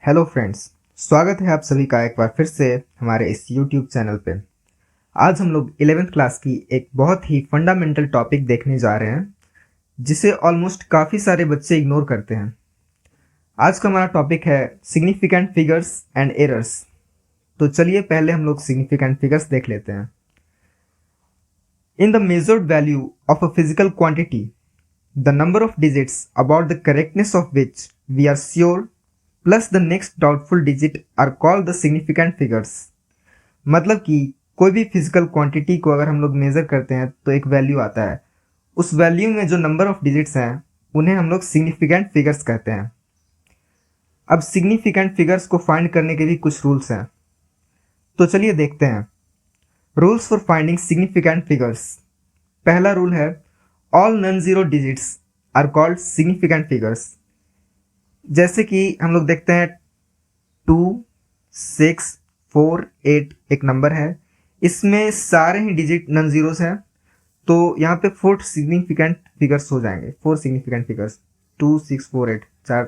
Hello friends, स्वागत है आप सभी का एक बार फिर से हमारे इस यूट्यूब चैनल पे। आज हम लोग 11th क्लास की एक बहुत ही फंडामेंटल टॉपिक देखने जा रहे हैं जिसे ऑलमोस्ट काफ़ी सारे बच्चे इग्नोर करते हैं। आज का हमारा टॉपिक है सिग्निफिकेंट फिगर्स एंड एरर्स। तो चलिए पहले हम लोग सिग्निफिकेंट फिगर्स देख लेते हैं। In the measured value of a physical quantity, the number of digits about the correctness of which we are sure plus the next doubtful digit are called the significant figures. मतलब कि कोई भी physical quantity को अगर हम लोग major करते हैं तो एक वैल्यू आता है, उस वैल्यू में जो नंबर ऑफ डिजिट्स हैं उन्हें हम लोग सिग्निफिकेंट फिगर्स कहते हैं। अब सिग्निफिकेंट फिगर्स को फाइंड करने के भी कुछ रूल्स हैं, तो चलिए देखते हैं। Rules for finding significant figures. पहला रूल है all non zero digits are called significant figures. जैसे कि हम लोग देखते हैं 2, 6, 4, 8 एक नंबर है, इसमें सारे ही डिजिट नॉन जीरोस हैं, तो यहाँ पे 4 सिग्निफिकेंट फिगर्स हो जाएंगे। 4 सिग्निफिकेंट फिगर्स 2, 6, 4, 8 4।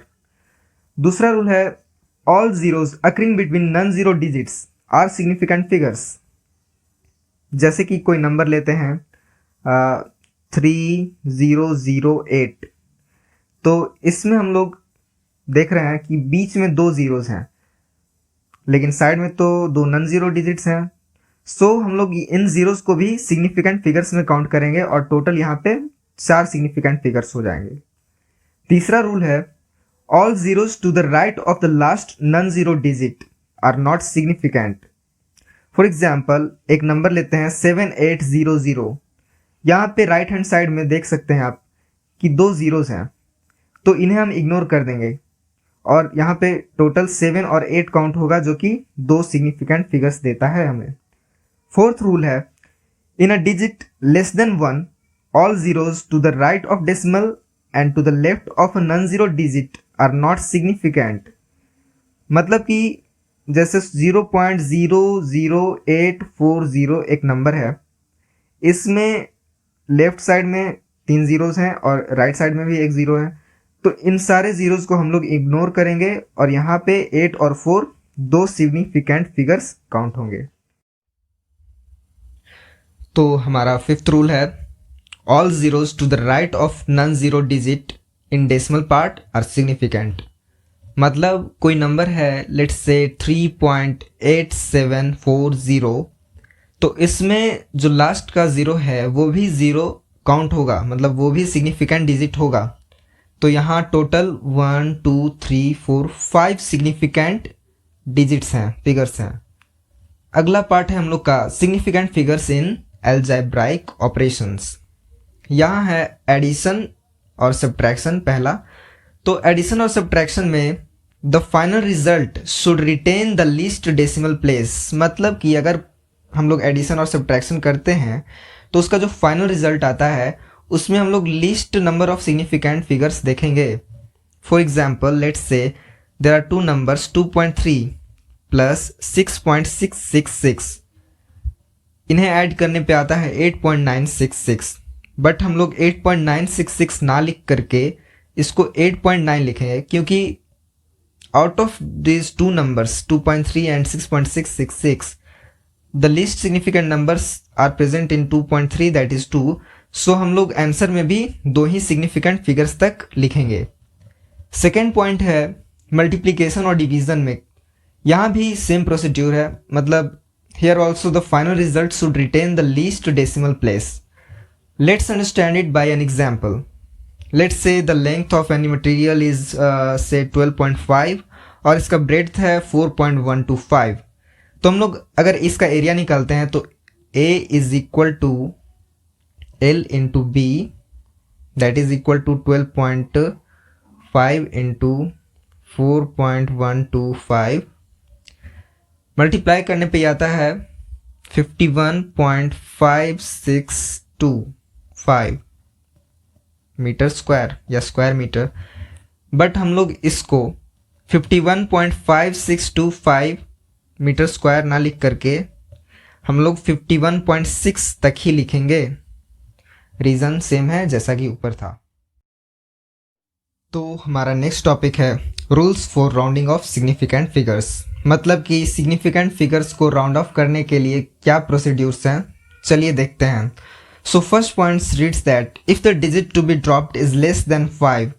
दूसरा रूल है all zeros occurring between non zero digits are significant figures. जैसे कि कोई नंबर लेते हैं 3008, तो इसमें हम लोग देख रहे हैं कि बीच में 2 जीरोस हैं, लेकिन साइड में तो 2 नॉन जीरो डिजिट्स हैं। सो हम लोग इन जीरोस को भी सिग्निफिकेंट फिगर्स में काउंट करेंगे और टोटल यहाँ पे 4 सिग्निफिकेंट फिगर्स हो जाएंगे। तीसरा रूल है all zeros to the right of the last non zero digit are not significant. For example एक नंबर लेते हैं 7800। यहाँ पे राइट हैंड साइड में देख सकते हैं आप कि 2 जीरोस हैं, तो इन्हें हम इग्नोर कर देंगे और यहाँ पे टोटल 7 और 8 काउंट होगा, जो कि 2 सिग्निफिकेंट फिगर्स देता है हमें। फोर्थ रूल है in a digit less than 1 all zeros to the right of decimal and to the left of a non zero digit are not significant. मतलब कि जैसे 0.00840 एक नंबर है, इसमें लेफ्ट साइड में 3 जीरोस हैं और राइट साइड में भी एक जीरो है, तो इन सारे जीरोस को हम लोग इग्नोर करेंगे और यहाँ पे 8 और 4 2 सिग्निफिकेंट फिगर्स काउंट होंगे। तो हमारा फिफ्थ रूल है all zeros to the right of non zero digit in decimal part are significant. मतलब कोई नंबर है लेट्स से 3.8740, तो इसमें जो लास्ट का जीरो है वो भी जीरो काउंट होगा, मतलब वो भी सिग्निफिकेंट डिजिट होगा। तो यहाँ टोटल 1, 2, 3, 4, 5 सिग्निफिकेंट डिजिट्स हैं, फिगर्स हैं। अगला पार्ट है हम लोग का significant figures in algebraic operations. यहाँ है एडिशन और सब्ट्रैक्शन पहला। तो एडिशन और सब्ट्रैक्शन में the final result should retain the least decimal place. मतलब कि अगर हम लोग एडिशन और सब्ट्रैक्शन करते हैं तो उसका जो फाइनल रिजल्ट आता है उसमें हम लोग least number of significant figures देखेंगे। For example let's say there are 2 numbers 2.3 plus 6.666। इन्हें ऐड करने पे आता है 8.966, बट हम लोग 8.966 ना लिख करके इसको 8.9 लिखेंगे, क्योंकि out of this 2 numbers 2.3 and 6.666 the least significant numbers are present in 2.3 that is 2। So हम लोग आंसर में भी 2 ही सिग्निफिकेंट फिगर्स तक लिखेंगे। सेकेंड पॉइंट है मल्टीप्लिकेशन और डिवीजन में। यहाँ भी सेम प्रोसीड्यूर है, मतलब here also the final result should retain the least decimal place. Let's understand it by an example. Let's say the length of any material is say 12.5 और इसका breadth है 4.125। तो हम लोग अगर इसका एरिया निकालते हैं तो A is equal to L into B, that is equal to 12.5 into 4.125। Multiply करने पे आता है 51.5625 मीटर स्क्वायर या स्क्वायर मीटर। बट हम लोग इसको 51.5625 मीटर स्क्वायर ना लिख करके हम लोग 51.6 तक ही लिखेंगे। रीज़न सेम है जैसा कि ऊपर था। तो हमारा नेक्स्ट टॉपिक है rules for rounding off significant figures, मतलब कि सिग्निफिकेंट फिगर्स को राउंड ऑफ करने के लिए क्या प्रोसीड्यूर्स हैं, चलिए देखते हैं। So first point reads that if the digit to be dropped is less than 5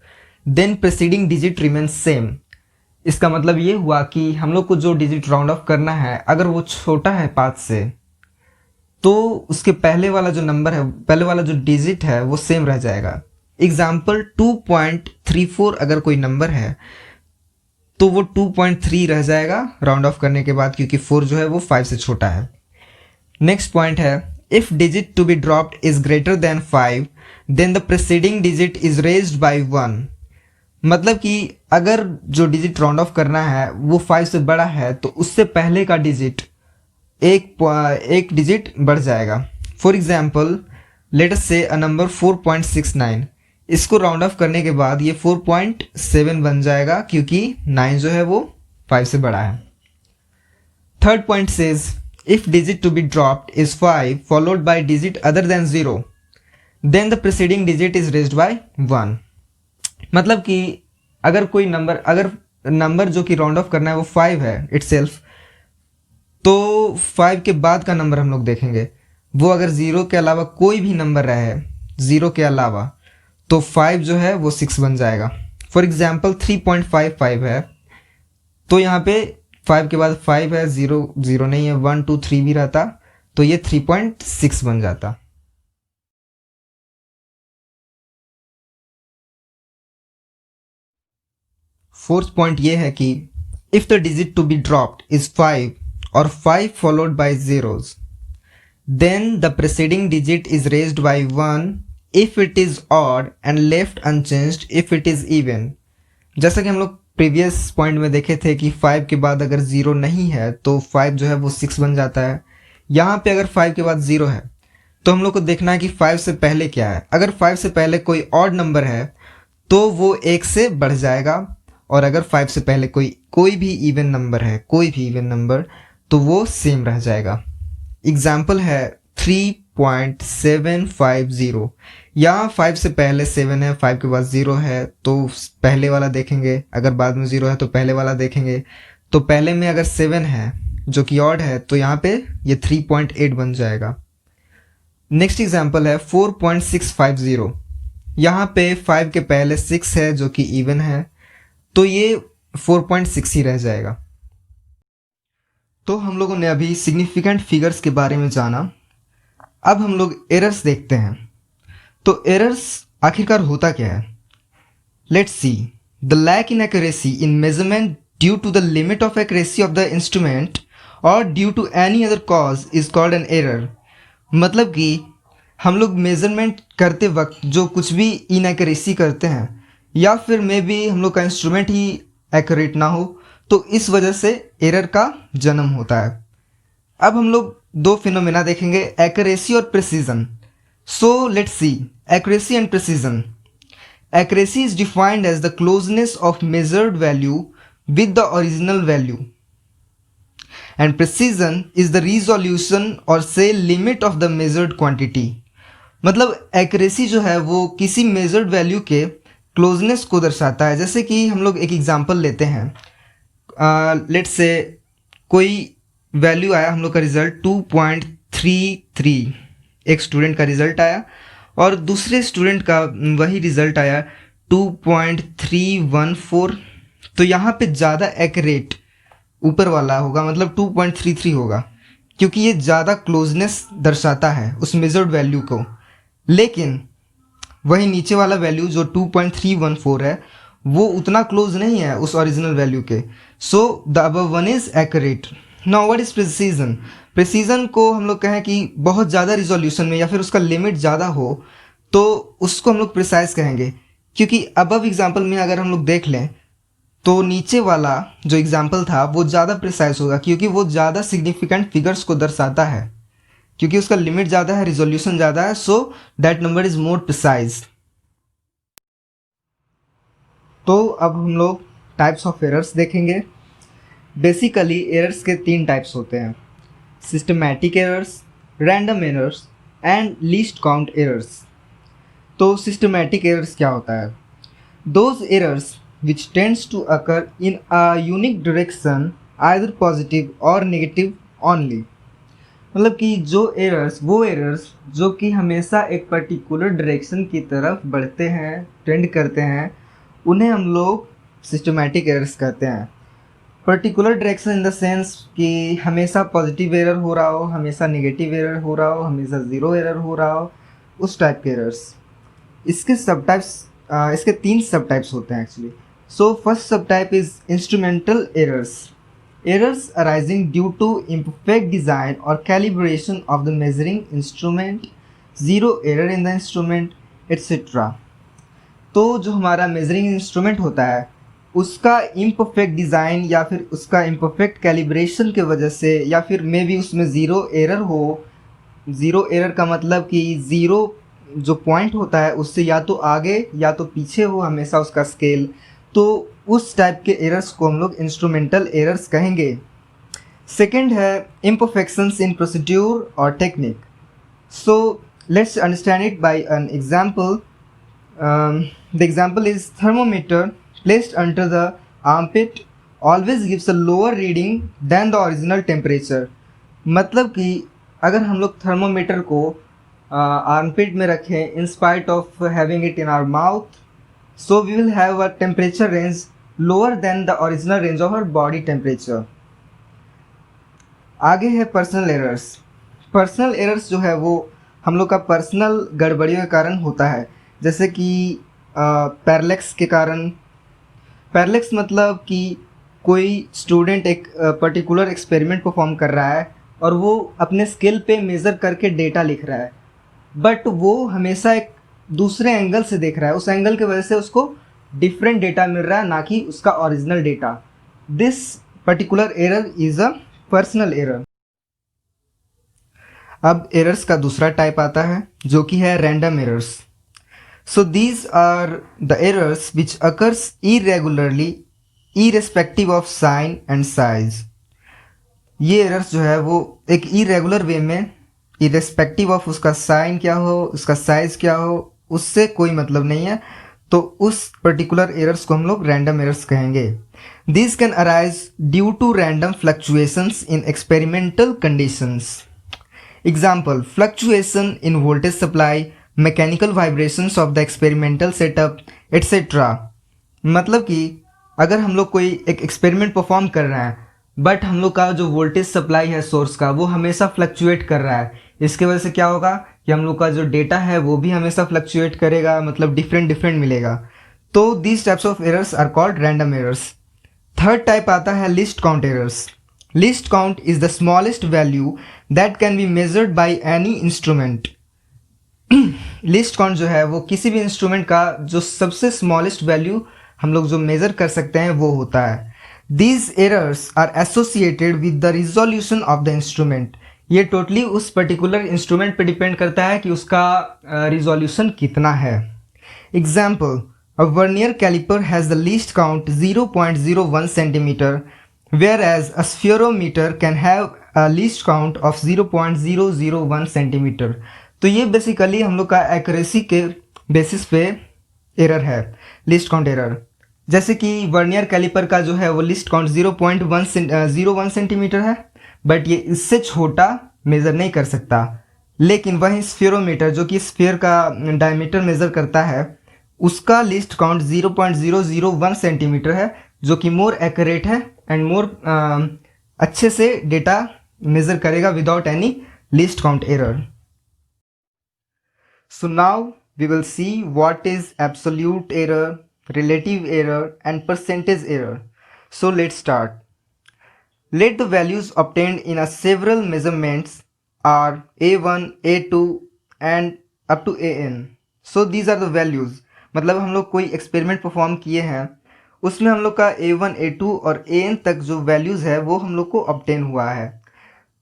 then preceding digit remains same. इसका मतलब ये हुआ कि हम लोग को जो डिजिट राउंड ऑफ करना है अगर वो छोटा है 5 से, तो उसके पहले वाला जो नंबर है, पहले वाला जो डिजिट है वो सेम रह जाएगा। एग्जाम्पल 2.34 अगर कोई नंबर है तो वो 2.3 रह जाएगा राउंड ऑफ करने के बाद, क्योंकि 4 जो है वो 5 से छोटा है। नेक्स्ट पॉइंट है if digit to be dropped is greater than 5 then the preceding digit is raised by 1। मतलब कि अगर जो डिजिट राउंड ऑफ करना है वो 5 से बड़ा है तो उससे पहले का डिजिट एक डिजिट बढ़ जाएगा। फॉर एग्जाम्पल लेट अस से अ नंबर 4.69, इसको राउंड ऑफ करने के बाद ये 4.7 बन जाएगा क्योंकि 9 जो है वो 5 से बड़ा है। Third point says if digit to be dropped is 5 followed by digit other than 0 then the preceding digit is raised by 1। मतलब कि अगर कोई नंबर जो कि राउंड ऑफ करना है वो 5 है इटसेल्फ, तो 5 के बाद का नंबर हम लोग देखेंगे, वो अगर 0 के अलावा कोई भी नंबर रहे 0 के अलावा, तो 5 जो है वो 6 बन जाएगा। फॉर एग्जाम्पल 3.55 है, तो यहाँ पे 5 के बाद 5 है, 0 नहीं है, 1 2 3 भी रहता, तो ये 3.6 बन जाता। फोर्थ पॉइंट ये है कि if the digit to be dropped is 5 और 5 followed by zeros then the preceding digit is raised by 1 if it is odd and left unchanged if it is even। जैसा कि हम लोग प्रीवियस पॉइंट में देखे थे कि 5 के बाद अगर 0 नहीं है तो 5 जो है वो 6 बन जाता है। यहाँ पे अगर 5 के बाद 0 है तो हम लोग को देखना है कि 5 से पहले क्या है। अगर 5 से पहले कोई ऑड नंबर है तो वो 1 से बढ़ जाएगा, और अगर 5 से पहले कोई भी इवन नंबर है, कोई भी इवन नंबर, तो वो सेम रह जाएगा। एग्जाम्पल है 3.750, यहाँ 5 से पहले 7 है, 5 के बाद 0 है, तो पहले वाला देखेंगे, अगर बाद में 0 है तो पहले वाला देखेंगे। तो पहले में अगर 7 है जो कि ऑड है तो यहाँ पे ये 3.8 बन जाएगा। नेक्स्ट एग्जाम्पल है 4.650, यहाँ पे 5 के पहले 6 है जो कि इवन है, तो ये 4.6 ही रह जाएगा। तो हम लोगों ने अभी सिग्निफिकेंट फिगर्स के बारे में जाना। अब हम लोग एरर्स देखते हैं। तो एरर्स आखिरकार होता क्या है? Let's see. The lack in accuracy in measurement due to the limit of accuracy of the instrument और due to any other cause is called an error. मतलब कि हम लोग मेजरमेंट करते वक्त जो कुछ भी इनएक्यूरेसी करते हैं, या फिर मे बी हम लोग का इंस्ट्रूमेंट ही एक्यूरेट ना हो, तो इस वजह से एरर का जन्म होता है। अब हम लोग दो फिनोमेना देखेंगे, एक्यूरेसी और precision. So let's see accuracy and precision. Accuracy is defined as the closeness of measured value with the original value, and precision is the resolution or say limit of the measured quantity. मतलब accuracy जो है वो किसी measured value के closeness को दर्शाता है। जैसे कि हम लोग एक एग्जांपल लेते हैं, लेट्स से कोई वैल्यू आया, हम लोग का रिजल्ट 2.33, एक स्टूडेंट का रिजल्ट आया, और दूसरे स्टूडेंट का वही रिजल्ट आया 2.314। तो यहाँ पे ज़्यादा एक्यूरेट ऊपर वाला होगा, मतलब 2.33 होगा, क्योंकि ये ज़्यादा क्लोजनेस दर्शाता है उस मेजर्ड वैल्यू को। लेकिन वही नीचे वाला वैल्यू जो 2.314 है वो उतना क्लोज नहीं है उस ओरिजिनल वैल्यू के। So the above one is accurate. Now what is precision? Precision को हम लोग कहें कि बहुत ज़्यादा रिजोल्यूशन में या फिर उसका लिमिट ज़्यादा हो तो उसको हम लोग प्रिसाइज कहेंगे। क्योंकि अबव एग्जाम्पल में अगर हम लोग देख लें तो नीचे वाला जो एग्जाम्पल था वो ज़्यादा प्रिसाइज होगा, क्योंकि वो ज़्यादा सिग्निफिकेंट फिगर्स को दर्शाता है, क्योंकि उसका लिमिट ज़्यादा है, रिजोल्यूशन ज़्यादा है। So that number is more precise. तो अब हम लोग टाइप्स ऑफ एरर्स देखेंगे। बेसिकली एरर्स के 3 टाइप्स होते हैं, systematic errors, random errors and least count errors. तो सिस्टमैटिक एरर्स क्या होता है? Those errors which tends to occur in a unique direction, either positive or negative only। मतलब कि जो एरर्स, वो एरर्स जो कि हमेशा एक पर्टिकुलर डायरेक्शन की तरफ बढ़ते हैं, ट्रेंड करते हैं, उन्हें हम लोग सिस्टमैटिक एरर्स कहते हैं। Particular direction in the sense कि हमेशा पॉजिटिव एरर हो रहा हो, हमेशा नेगेटिव एरर हो रहा हो, हमेशा ज़ीरो एरर हो रहा हो, उस टाइप के एरर्स। इसके सब टाइप्स, इसके 3 सब टाइप्स होते हैं एक्चुअली। सो फर्स्ट सब type is instrumental errors. Errors arising due to imperfect design or calibration of the measuring instrument, zero error in the instrument, etc. तो जो हमारा मेजरिंग इंस्ट्रूमेंट होता है उसका इम्परफेक्ट डिज़ाइन या फिर उसका इम्परफेक्ट कैलिब्रेशन के वजह से, या फिर मे बी उसमें ज़ीरो एरर हो। ज़ीरो एरर का मतलब कि ज़ीरो जो पॉइंट होता है उससे या तो आगे या तो पीछे हो हमेशा उसका स्केल, तो उस टाइप के एरर्स को हम लोग इंस्ट्रूमेंटल एरर्स कहेंगे। सेकंड है इम्परफेक्शंस इन प्रोसीड्यूर और technique. So let's understand it by an example. The example is thermometer placed under the armpit always gives a lower reading than the original temperature. मतलब कि अगर हम लोग thermometer को armpit में रखें in spite of having it in our mouth, so we will have a temperature range lower than the original range of our body temperature। आगे है पर्सनल एरर्स। पर्सनल एरर्स जो है वो हम लोग का पर्सनल गड़बड़ियों के कारण होता है, जैसे कि पैरलेक्स के कारण। पैरलेक्स मतलब कि कोई स्टूडेंट एक पर्टिकुलर एक्सपेरिमेंट परफॉर्म कर रहा है और वो अपने स्केल पे मेज़र करके डेटा लिख रहा है, बट वो हमेशा एक दूसरे एंगल से देख रहा है। उस एंगल की वजह से उसको डिफरेंट डेटा मिल रहा है, ना कि उसका original data. This particular error is a personal error. अब एरर्स का दूसरा टाइप आता है जो कि है random errors. So these are the errors which occurs irregularly irrespective of sign and size. ये एरर्स जो है वो एक इरेगुलर वे में, इरेस्पेक्टिव ऑफ उसका साइन क्या हो, उसका साइज क्या हो, उससे कोई मतलब नहीं है, तो उस पर्टिकुलर एरर्स को हम लोग रैंडम एरर्स कहेंगे। This can arise due to random fluctuations in experimental conditions. Example, fluctuation in voltage supply, mechanical vibrations of the experimental setup, etcetera. मतलब कि अगर हम लोग कोई एक एक्सपेरिमेंट परफॉर्म कर रहे हैं बट हम लोग का जो वोल्टेज सप्लाई है सोर्स का वो हमेशा फ्लक्चुएट कर रहा है, इसके वजह से क्या होगा कि हम लोग का जो डेटा है वो भी हमेशा फ्लक्चुएट करेगा, मतलब डिफरेंट मिलेगा। तो these types of errors are called random errors. Third type आता है least count errors. Least count is the smallest value that can be measured by any instrument. Least count जो है वो किसी भी इंस्ट्रूमेंट का जो सबसे स्मॉलेस्ट वैल्यू हम लोग जो मेजर कर सकते हैं वो होता है। These errors are associated with the resolution of the instrument. ये टोटली उस पर्टिकुलर इंस्ट्रूमेंट पे डिपेंड करता है कि उसका रिजोल्यूशन कितना है। Example, a vernier caliper has the least count 0.01 centimetre, whereas a spherometer can have a least count of 0.001 centimetre. तो ये बेसिकली हम लोग का एक्यूरेसी के बेसिस पे एरर है, लिस्ट काउंट एरर। जैसे कि वर्नियर कैलिपर का जो है वो लिस्ट काउंट 0.01 सेंटीमीटर है, बट ये इससे छोटा मेज़र नहीं कर सकता। लेकिन वहीं स्फीयरोमीटर जो कि स्फीयर का डायमीटर मेज़र करता है उसका लिस्ट काउंट 0.001 सेंटीमीटर है, जो कि मोर एक्यूरेट है एंड मोर अच्छे से डेटा मेज़र करेगा without any least count error. So now we will see what is absolute error, relative error and percentage error. So let's start. Let the values obtained in a several measurements are A1, A2 and up to AN. So these are the values. मतलब हम लोग कोई experiment perform किए हैं उसमें हम लोग का A1, A2 और AN तक जो वैल्यूज़ है वो हम लोग को ऑब्टेन हुआ है।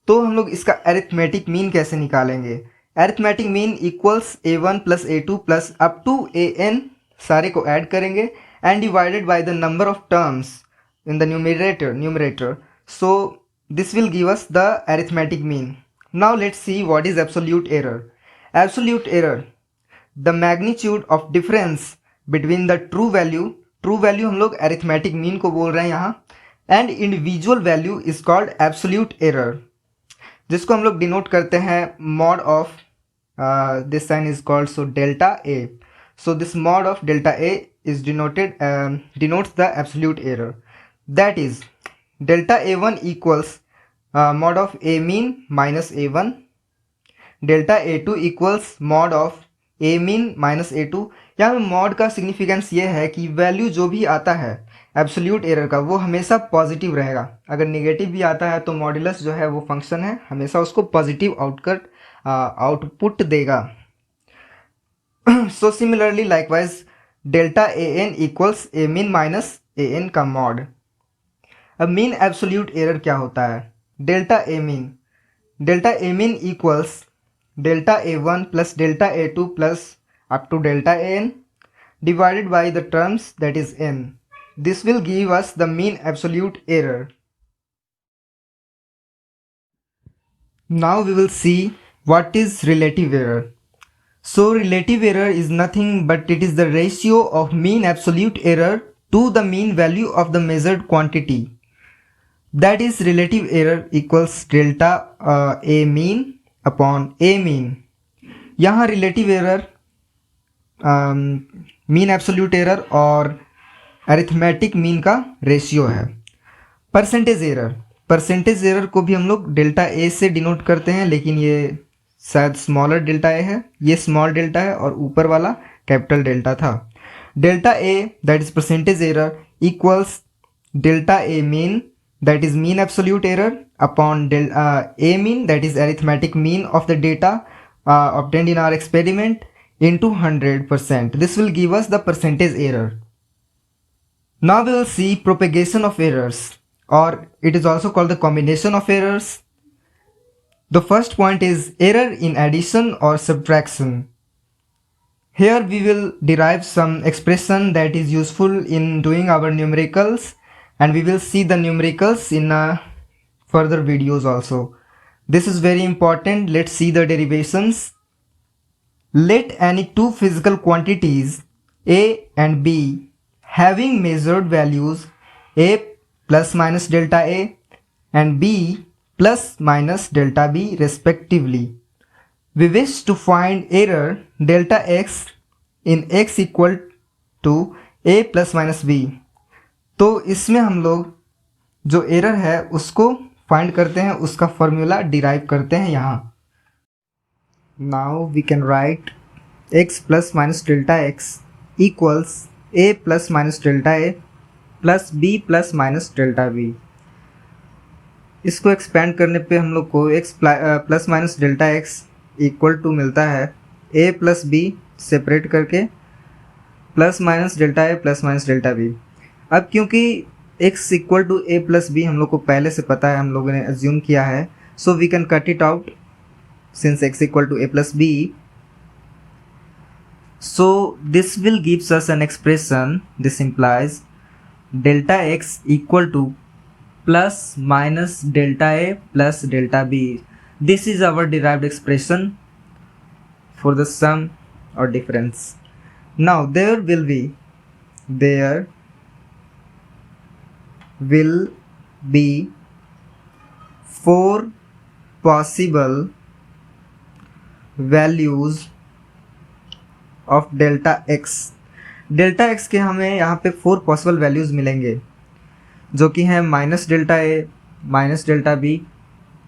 तो हम लोग इसका अरिथमेटिक मीन कैसे निकालेंगे? Arithmetic mean equals A1 plus A2 plus up to AN सारे को ऐड करेंगे and divided by the number of terms in the numerator. So this will give us the arithmetic mean. Now let's see what is absolute error. Absolute error, the magnitude of difference between the true value true value हम लोग arithmetic mean को बोल रहे हैं यहाँ, and individual value is called absolute error, जिसको हम लोग डिनोट करते हैं mod of this sign is called so delta a. So this mod of delta A is denotes the absolute error. That is delta A1 equals mod of A mean minus A1. Delta A2 equals mod of A mean minus A2. यहाँ पे mod का significance ये है कि value जो भी आता है एब्सोल्यूट एरर का वो हमेशा पॉजिटिव रहेगा. अगर नेगेटिव भी आता है तो मॉड्यूलस जो है वो फंक्शन है हमेशा उसको पॉजिटिव आउटपुट देगा. So similarly likewise delta an equals a mean minus an का mod. अब मीन एब्सोल्यूट एरर क्या होता है? Delta a mean equals delta A1 plus delta A2 plus up to delta an divided by the terms that is n. This will give us the mean absolute error. Now we will see what is relative error. So relative error is nothing but it is the ratio of mean absolute error to the mean value of the measured quantity. That is relative error equals delta A mean upon A mean. यहाँ relative error mean absolute error और arithmetic mean का ratio है. Percentage error को भी हम लोग delta A से denote करते हैं, लेकिन ये शायद स्मॉलर डेल्टा ए है, ये स्मॉल डेल्टा है और ऊपर वाला कैपिटल डेल्टा था. Delta A that is percentage error equals delta a mean that is mean absolute error upon A mean that is arithmetic mean of the data obtained in our experiment into 100%. This will give us the percentage error. Now we will see propagation of errors, or it is also called the combination of errors. The first point is error in addition or subtraction. Here we will derive some expression that is useful in doing our numericals, and we will see the numericals in further videos also. This is very important. Let's see the derivations. Let any two physical quantities A and B having measured values A plus minus delta A and B plus minus delta B respectively. We wish to find error delta x in x equal to A plus minus B. तो इसमें हम लोग जो error है उसको find करते हैं, उसका फॉर्मूला डिराइव करते हैं यहाँ. Now we can write x plus minus delta x equals A plus minus delta A plus B plus minus delta B. इसको एक्सपेंड करने पे हम लोग को x plus minus delta x equal to मिलता है a प्लस b सेपरेट करके plus minus delta a plus minus delta b. अब क्योंकि x equal to a plus b हम लोग को पहले से पता है, हम लोगों ने अज्यूम किया है, so we can cut it out since x equal to a plus b. So this will gives us an expression. This implies delta x equal to plus minus delta a plus delta b. This is our derived expression for the sum or difference. Now there will be four possible values of delta x. Delta x के हमें यहाँ पे 4 possible values मिलेंगे, जो कि हैं minus delta a minus delta b,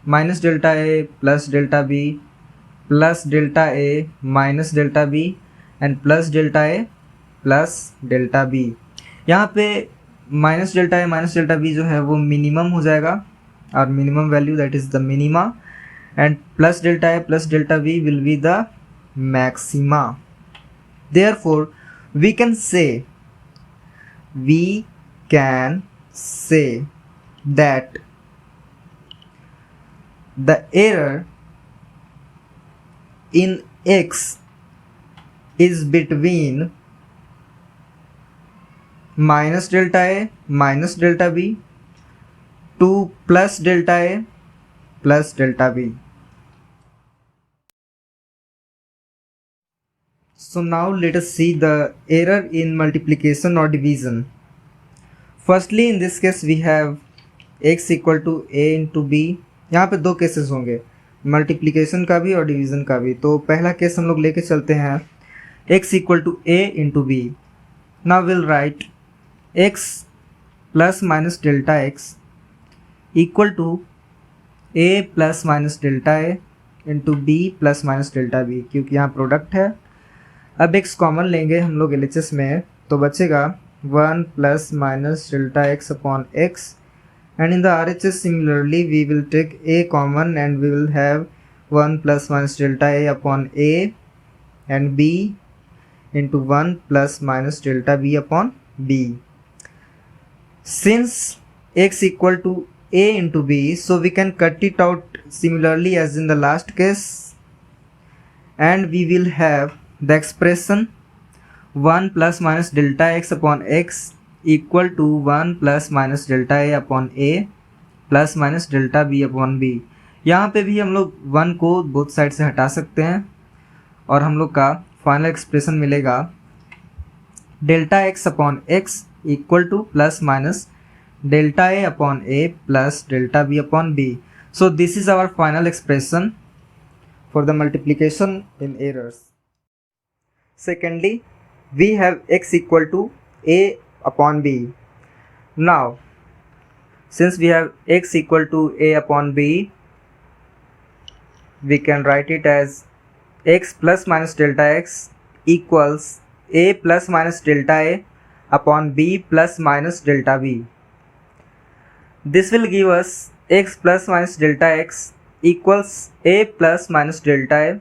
minus delta a plus delta b, plus delta a minus delta b and plus delta a plus delta b. यहाँ पे minus delta a minus delta b जो है वो minimum हो जाएगा, और minimum value that is the minima, and plus delta a plus delta b will be the maxima. Therefore, we can say that the error in x is between minus delta a minus delta b to plus delta a plus delta b. So now let us see the error in multiplication or division. Firstly in this case we have x equal to a into b. यहाँ पे दो cases होंगे, multiplication का भी और division का भी। तो पहला केस हम लोग लेके चलते हैं x equal to a into b. Now will write x plus minus delta x equal to a plus minus delta a into b plus minus delta b, क्योंकि यहाँ प्रोडक्ट है। अब x कॉमन लेंगे हम लोग LHS में, तो बचेगा 1 plus minus delta x upon x, and in the RHS similarly we will take a common and we will have 1 plus minus delta a upon a and b into 1 plus minus delta b upon b. Since x equal to a into b, so we can cut it out similarly as in the last case, and we will have the expression 1 plus minus delta x upon x equal to 1 plus minus delta A upon A plus minus delta B upon b. यहाँ पे भी हम लोग 1 को both side से हटा सकते हैं और हम लोग का फाइनल एक्सप्रेशन मिलेगा delta x upon x equal to plus minus delta A upon A plus delta B upon b. So this is our final expression for the multiplication in errors. Secondly, we have x equal to a upon b. Now since we have x equal to a upon b, we can write it as x plus minus delta x equals a plus minus delta a upon b plus minus delta b. This will give us x plus minus delta x equals a plus minus delta a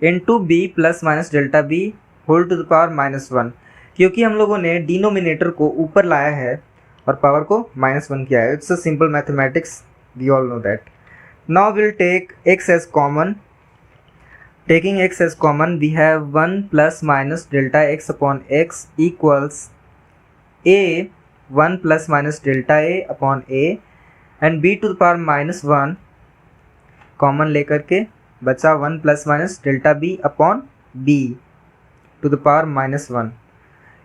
into b plus minus delta b whole to the power minus 1, क्योंकि हम लोगों ने denominator को ऊपर लाया है और power को -1 किया है. It's a simple mathematics, we all know that. Now will take x as common. Taking x as common we have 1 plus minus delta x upon x equals a 1 plus minus delta a upon a and b to the power -1 common लेकर के बचा 1 plus minus delta b upon b to the power -1.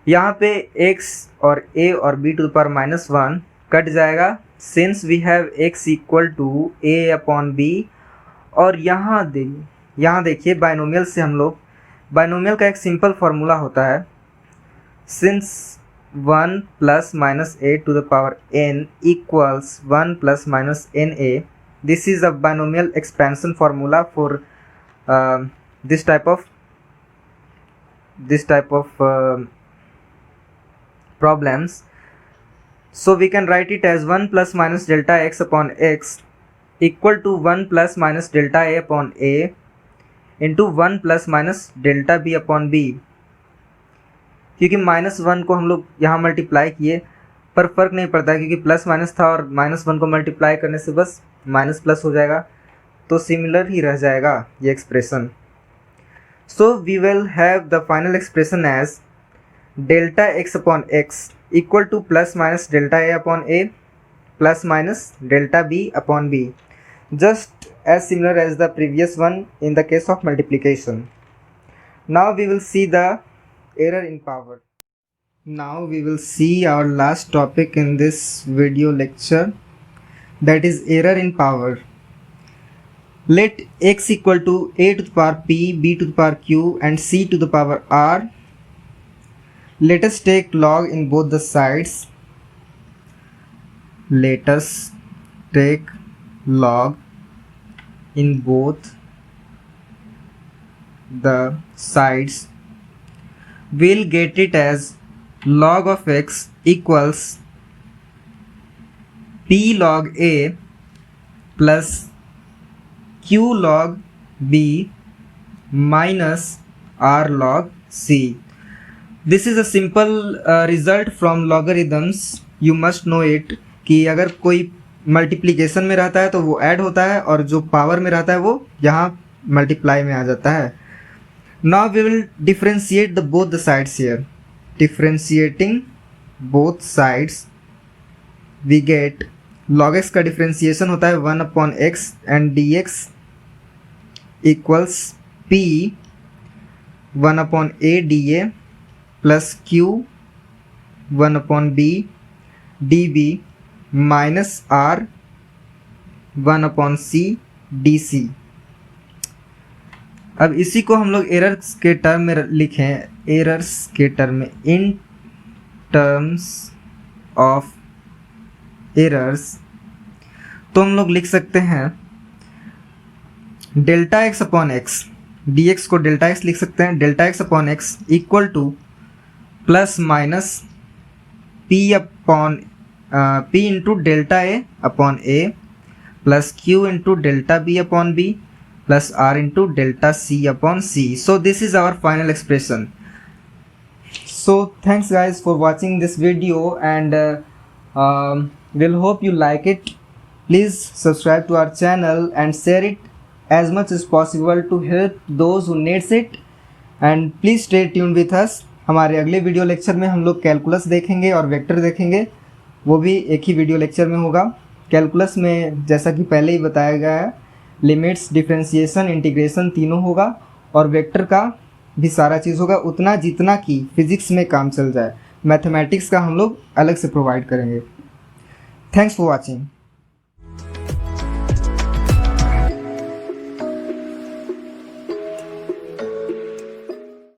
यहाँ पे x और a और b to the power -1 cut जाएगा since we have x equal to a upon b. और यहाँ देखिए बाइनोमियल से हम लोग, बाइनोमियल का एक सिंपल फार्मूला होता है, since 1 plus minus a to the power n equals 1 plus minus na. This is a binomial expansion formula for this type of problems. So we can write it as 1 plus minus delta x upon x equal to 1 plus minus delta a upon a into 1 plus minus delta b upon b. क्योंकि -1 को हम लोग यहाँ multiply किए पर फर्क नहीं पड़ता क्योंकि प्लस माइनस था और -1 को मल्टीप्लाई करने से बस माइनस प्लस हो जाएगा, तो सिमिलर ही रह जाएगा ये expression. So we will have the final expression as delta x upon x equal to plus minus delta a upon a plus minus delta b upon b, just as similar as the previous one in the case of multiplication. Now we will see the error in power. Now we will see our last topic in this video lecture, that is error in power. Let x equal to a to the power p, b to the power q and c to the power r. Let us take log in both the sides. Let us take log in both the sides. We'll get it as log of x equals p log a plus q log b minus r log c. This is a simple result from logarithms. You must know it कि अगर कोई multiplication में रहता है तो वो add होता है और जो पावर में रहता है वो यहाँ मल्टीप्लाई में आ जाता है. Now we will differentiate the both the sides here. Differentiating both sides we get log x का डिफ्रेंसिएशन होता है 1 upon x and dx equals p 1/a dA plus Q 1/b dB minus R 1/c dC। अब इसी को हम लोग errors के term में लिखें, एरर्स के टर्म में, इन टर्म्स ऑफ एरर्स, तो हम लोग लिख सकते हैं delta x upon x, D x को डेल्टा एक्स लिख सकते हैं, delta x upon x equal to plus minus P into delta A upon A plus Q into delta B upon B plus r into delta c upon c. So this is our final expression. So thanks guys for watching this video, and we'll hope you like it. Please subscribe to our channel and share it as much as possible to help those who needs it, and please stay tuned with us. हमारे अगले video lecture में हम लोग calculus देखेंगे और vector देखेंगे, वो भी एक ही वीडियो लेक्चर में होगा। कैलकुलस में जैसा कि पहले ही बताया गया है, लिमिट्स, डिफरेंशिएशन, इंटीग्रेशन तीनों होगा, और वेक्टर का भी सारा चीज़ होगा, उतना जितना कि फिजिक्स में काम चल जाए। मैथमेटिक्स का हम लोग अलग से प्रोवाइड करेंगे। Thanks for watching.